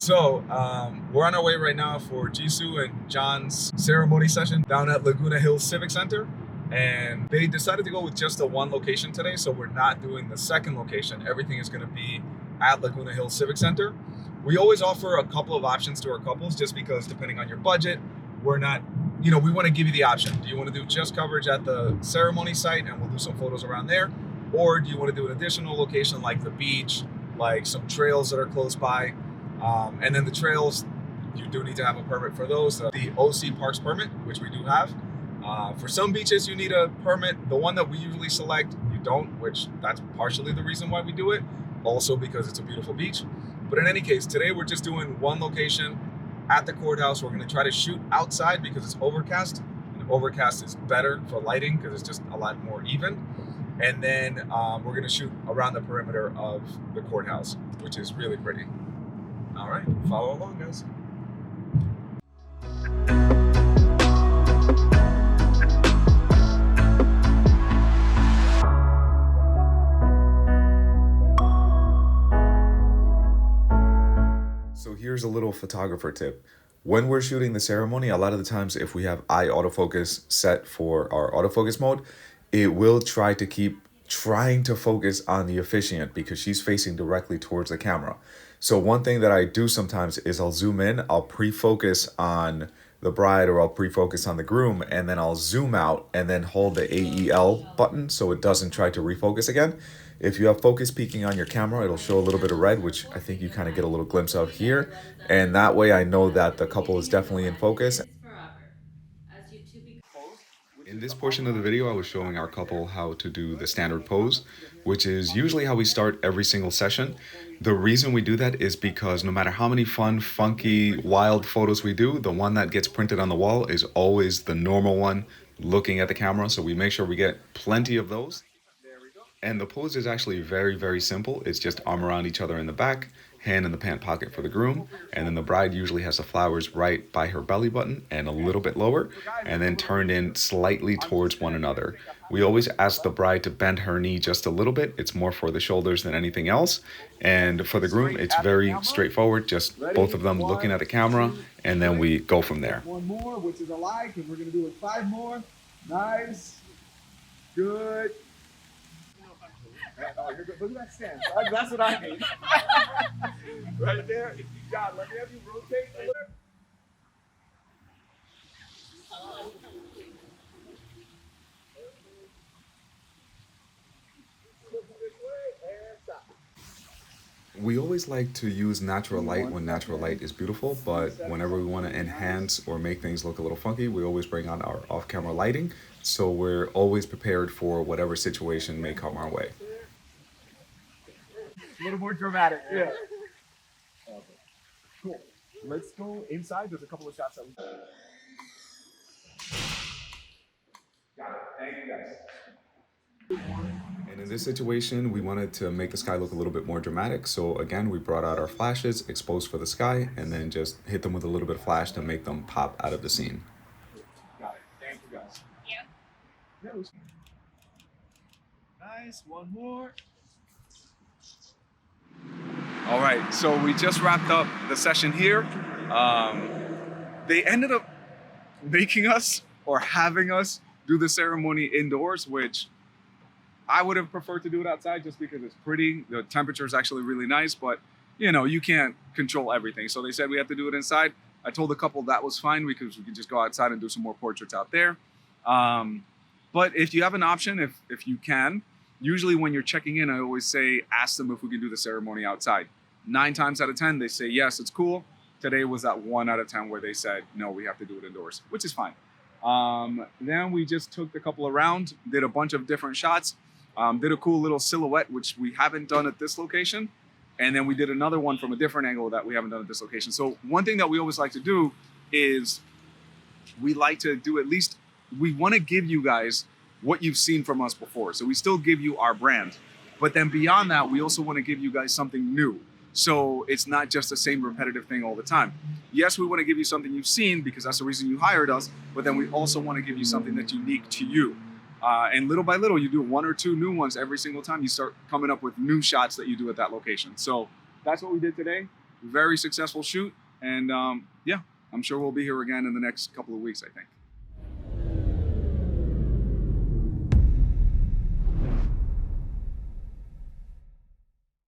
We're on our way right now for Jisoo and John's ceremony session down at Laguna Hills Civic Center. And they decided to go with just the one location today, so we're not doing the second location. Everything is going to be at Laguna Hills Civic Center. We always offer a couple of options to our couples just because depending on your budget, we're not, we want to give you the option. Do you want to do just coverage at the ceremony site and we'll do some photos around there? Or do you want to do an additional location like the beach, like some trails that are close by? And then the trails, you do need to have a permit for those. The OC Parks permit, which we do have. For some beaches, you need a permit. The one that we usually select, you don't, which that's partially the reason why we do it. Also because it's a beautiful beach. But in any case, today we're just doing one location at the courthouse. We're going to try to shoot outside because it's overcast. And overcast is better for lighting because it's just a lot more even. And then we're going to shoot around the perimeter of the courthouse, which is really pretty. All right, follow along, guys. So here's a little photographer tip. When we're shooting the ceremony, a lot of the times if we have eye autofocus set for our autofocus mode, it will try to keep trying to focus on the officiant because she's facing directly towards the camera. So one thing that I do sometimes is I'll zoom in, I'll pre-focus on the bride or I'll pre-focus on the groom, and then I'll zoom out and then hold the AEL button so it doesn't try to refocus again. If you have focus peaking on your camera, it'll show a little bit of red, which I think you kind of get a little glimpse of here. And that way I know that the couple is definitely in focus. In this portion of the video, I was showing our couple how to do the standard pose, which is usually how we start every single session. The reason we do that is because no matter how many fun, funky, wild photos we do, the one that gets printed on the wall is always the normal one looking at the camera. So we make sure we get plenty of those. And the pose is actually very, very simple. It's just arm around each other in the back, hand in the pant pocket for the groom, and then the bride usually has the flowers right by her belly button and a little bit lower, and then turned in slightly towards one another. We always ask the bride to bend her knee just a little bit. It's more for the shoulders than anything else. And for the groom, it's very straightforward, just both of them looking at the camera, and then we go from there. One more, which is alike, and we're gonna do it 5 more. Nice, good. Oh, you're good. Look at that stance. That's what I mean. Right there. God, let me have you rotate a little. We always like to use natural light when natural light is beautiful, but whenever we want to enhance or make things look a little funky, we always bring on our off-camera lighting. So we're always prepared for whatever situation may come our way. A little more dramatic, yeah. Okay. Cool. Let's go inside. There's a couple of shots that we got it. Thank you, guys. And in this situation, we wanted to make the sky look a little bit more dramatic. So again, we brought out our flashes, exposed for the sky, and then just hit them with a little bit of flash to make them pop out of the scene. Got it. Thank you, guys. Yeah. Nice. One more. All right, so we just wrapped up the session here. They ended up making us or having us do the ceremony indoors, which I would have preferred to do it outside just because it's pretty. The temperature is actually really nice, but you can't control everything. So they said we have to do it inside. I told the couple that was fine because we could just go outside and do some more portraits out there. But if you have an option, if you can, usually when you're checking in, I always say, ask them if we can do the ceremony outside. 9 times out of 10, they say, yes, it's cool. Today was that 1 out of 10 where they said, no, we have to do it indoors, which is fine. Then we just took the couple around, did a bunch of different shots, did a cool little silhouette, which we haven't done at this location. And then we did another one from a different angle that we haven't done at this location. So one thing that we always like to do is we like to do we want to give you guys what you've seen from us before. So we still give you our brand, but then beyond that, we also want to give you guys something new. So it's not just the same repetitive thing all the time. Yes, we want to give you something you've seen because that's the reason you hired us, but then we also want to give you something that's unique to you. And little by little, you do 1 or 2 new ones every single time. You start coming up with new shots that you do at that location. So that's what we did today. very successful shoot. And yeah, I'm sure we'll be here again in the next couple of weeks, I think.